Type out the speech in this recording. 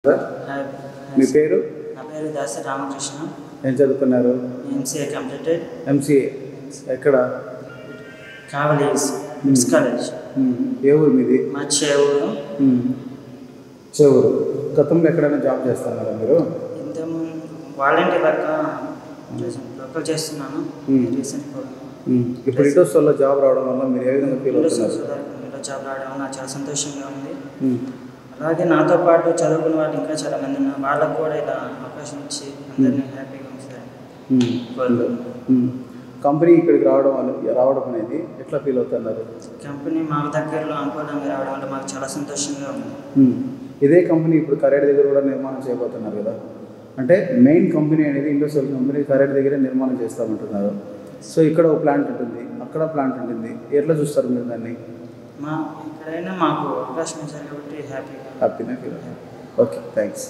Sir మీ పేరు? నా పేరు దాసరి రామకృష్ణ. ఏం చదువుకున్నారు? MCA completed. ఎంసీఏ ఎక్కడ? కావలి మిడ్స్ కాలేజ్. ఏ ఊరు మీది? మా చేవూరు. చేవూరు. గతంలో ఎక్కడైనా జాబ్ చేస్తున్నారా మీరు? ఇంతకుముందు వాలంటీర్ లెక్క లోకల్ చేస్తున్నాను. రీసెంట్ ఇప్పుడు ఇటోస్లో జాబ్ రావడం వల్ల మీరు ఏ విధంగా ఫీల్ అవుతున్నారు? జాబ్ రావడం వల్ల నాకు చాలా సంతోషంగా ఉంది. అలాగే నాతో పాటు చదువుకున్న వాళ్ళు ఇంకా చాలా మంది ఉన్నారు. వాళ్ళకు కూడా ఇలా అవకాశం ఇచ్చి అందరినీ హ్యాపీగా ఉంచుతారు. కంపెనీ ఇక్కడికి రావడం అనేది ఎట్లా ఫీల్ అవుతున్నారు? కంపెనీ మా దగ్గరలో అనుకూలంగా రావడం వల్ల మాకు చాలా సంతోషంగా ఉంది. ఇదే కంపెనీ ఇప్పుడు కరేడ్ దగ్గర కూడా నిర్మాణం చేయబోతున్నారు కదా, అంటే మెయిన్ కంపెనీ అనేది ఇండస్ట్రియల్ కంపెనీ కరేడ్ దగ్గరే నిర్మాణం చేస్తామంటున్నారు. సో ఇక్కడ ఒక ప్లాంట్ ఉంటుంది, అక్కడ ప్లాంట్ ఉంటుంది. ఎట్లా చూస్తారు మీరు దాన్ని? ఎక్కడైనా మాకు అవకాశం ఇచ్చారు కాబట్టి హ్యాపీగా ఫీల్. Okay, thanks.